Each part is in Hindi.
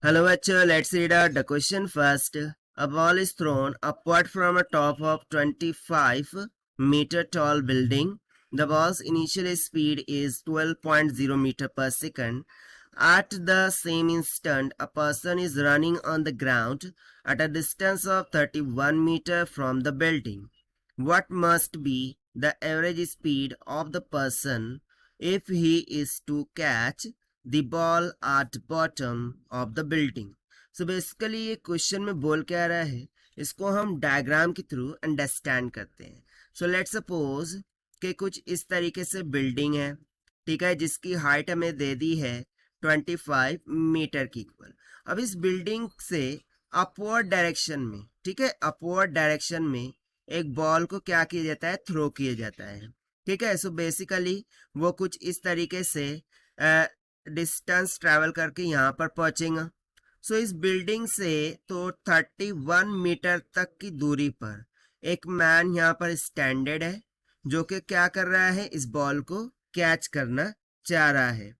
Hello, Acha. Let's read out the question first. A ball is thrown upward from a top of 25-meter tall building. The ball's initial speed is 12.0 meter per second. At the same instant, a person is running on the ground at a distance of 31 meter from the building. What must be the average speed of the person if he is to catch the ball at bottom of the building? So basically ये क्वेश्चन में बोल क्या रहा है, इसको हम डायग्राम के थ्रू अंडरस्टैंड करते हैं. सो लेट्स सपोज कि कुछ इस तरीके से बिल्डिंग है, ठीक है, जिसकी हाइट हमें दे दी है 25 मीटर की इक्वल. अब इस बिल्डिंग से अपवर्ड डायरेक्शन में, ठीक है, अपवर्ड डायरेक्शन में एक बॉल को क्या किया जाता है, थ्रो किया जाता है. ठीक है, सो बेसिकली वो कुछ इस तरीके से डिस्टेंस ट्रैवल करके यहाँ पर पहुंचेगा. सो इस बिल्डिंग से तो 31 मीटर तक की दूरी पर एक मैन यहाँ पर स्टैंडर्ड है, जो कि क्या कर रहा है, इस बॉल को कैच करना चाह रहा है.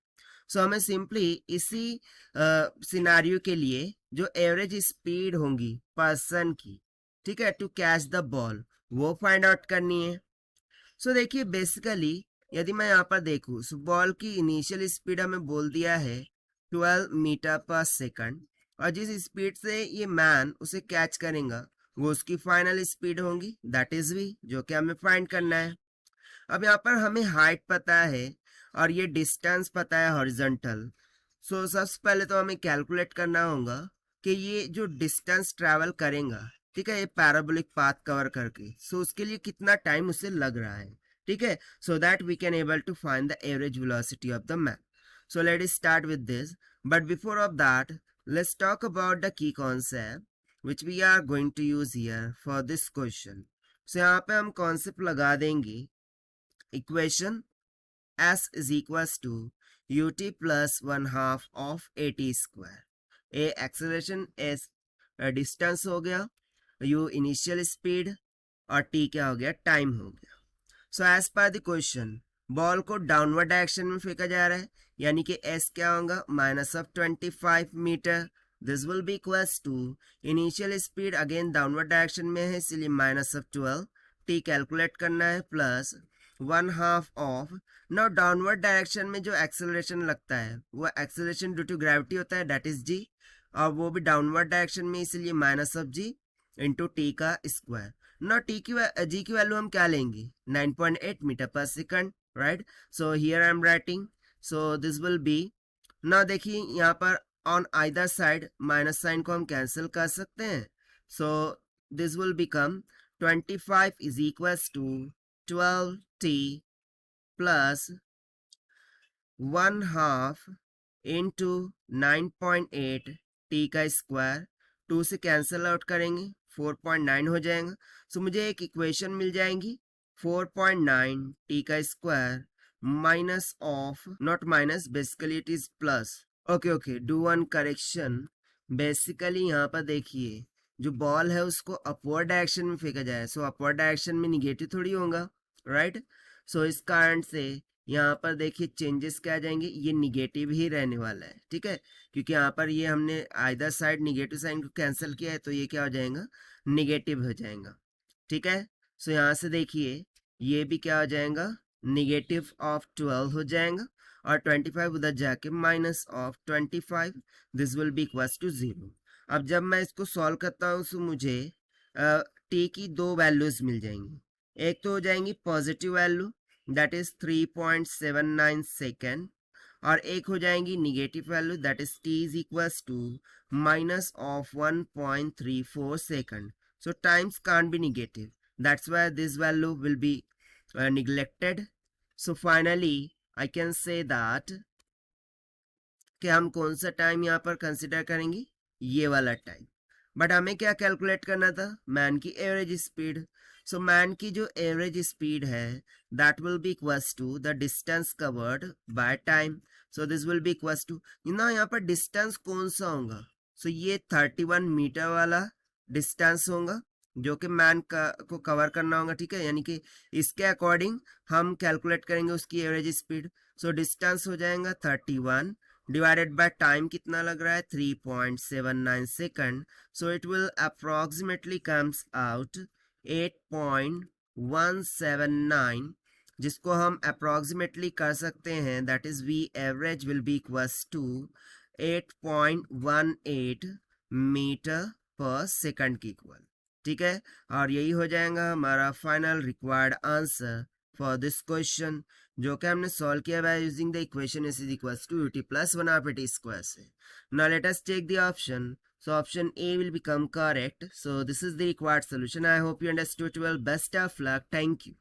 सो हमें सिंपली इसी सिनारियो के लिए जो एवरेज स्पीड होंगी पर्सन की, ठीक है, टू कैच द बॉल, वो फाइंड आउट करनी है. सो देखिए बेसिकली यदि मैं यहाँ पर देखूँ, सो बॉल की इनिशियल स्पीड हमें बोल दिया है 12 मीटर पर सेकंड, और जिस स्पीड से ये मैन उसे कैच करेगा वो उसकी फाइनल स्पीड होगी, दैट इज वी, जो कि हमें फाइंड करना है. अब यहाँ पर हमें हाइट पता है और ये डिस्टेंस पता है हॉरिजॉन्टल. सो सबसे पहले तो हमें कैलकुलेट करना होगा कि ये जो डिस्टेंस ट्रैवल करेगा, ठीक है, ये पैराबोलिक पाथ कवर करके, सो उसके लिए कितना टाइम उसे लग रहा है, ठीक है, so that we can able to find the average velocity of the man. So let us start with this, but before of that let's talk about the key concept which we are going to use here for this question. So यहाँ पे हम कॉन्सेप्ट लगा देंगे, equation s is equals to ut plus 1/2 of at square. a acceleration is distance हो गया, u इनिशियल स्पीड, और t क्या हो गया, टाइम हो गया. So as per the question ball को डाउनवर्ड डायरेक्शन में फेंका जा रहा है, यानी कि s क्या होगा, -25 metre. This will be equals to initial speed, again downward direction में है इसलिए -12, t कैलकुलेट करना है, plus 1/2 of, now downward direction में जो एक्सेलरेशन लगता है वो एक्सेलरेशन ड्यू टू ग्रेविटी होता है, दैट इज g, और वो भी डाउनवर्ड डायरेक्शन में इसलिए -g इंटू टी का स्क्वायर. ना टी की जी की वैल्यू हम क्या लेंगे, 9.8 metre per second, right. So here I am writing, so this will be, ना देखिए यहाँ पर on either side minus sign को हम कैंसिल कर सकते हैं. So this will become 25 is equals to 12t plus 1/2 into 9.8 t का स्क्वायर, 2 से कैंसिल आउट करेंगे 4.9 हो जाएगा. सो मुझे एक इक्वेशन मिल जाएंगी 4.9 टी का square minus of, not minus, basically it is plus. Okay, do one correction. Basically यहाँ पर देखिए जो बॉल है उसको अपवर्ड डायरेक्शन में फेंका जाए, सो अपवर्ड डायरेक्शन में निगेटिव थोड़ी होगा, राइट. सो इस कारण से यहाँ पर देखिए चेंजेस क्या आ जाएंगे, ये निगेटिव ही रहने वाला है, ठीक है, क्योंकि यहाँ पर ये हमने आइदर साइड निगेटिव साइन को कैंसिल किया है, तो ये क्या हो जाएगा, निगेटिव हो जाएगा, ठीक है. सो यहाँ से देखिए ये भी क्या हो जाएगा, निगेटिव ऑफ 12 हो जाएगा, और 25 उधर जाके minus of 25, this will be equals to 0. अब जब मैं इसको सॉल्व करता हूँ तो मुझे टी की दो वैल्यूज मिल जाएंगी. एक तो हो जाएंगी positive value, that is 3.79 second, और एक हो जाएंगी negative value, that is t is equals to minus of 1.34 second. So times can't be negative, that's why this value will be neglected. So finally I can say that कि हम कौन सा टाइम यहाँ पर कंसिडर करेंगे, ये वाला टाइम. बट हमें क्या कैलकुलेट करना था, मैन की एवरेज स्पीड. सो मैन की जो एवरेज स्पीड है that will be equals to the distance covered by time. So this will be equals to, ना यहाँ पर डिस्टेंस कौन सा होगा, सो ये 31 मीटर वाला डिस्टेंस होगा जो कि मैन को कवर करना होगा, ठीक है, यानी कि इसके अकॉर्डिंग हम कैलकुलेट करेंगे उसकी एवरेज स्पीड. सो डिस्टेंस हो जाएगा 31 डिवाइडेड बाय टाइम कितना लग रहा है 3.79 second, so it will approximately comes out 8.179, जिसको हम अप्रोक्सीमेटली कर सकते हैं, that is v average will be equals to 8.18 metre per second की इक्वल। ठीक है, और यही हो जाएगा हमारा final required answer for this question, जो कि हमने सॉल्व किया by using the equation s is equals to u t plus 1/t square से। Now let us take the option, so option A will become correct. So this is the required solution. I hope you understood well. Best of luck. Thank you.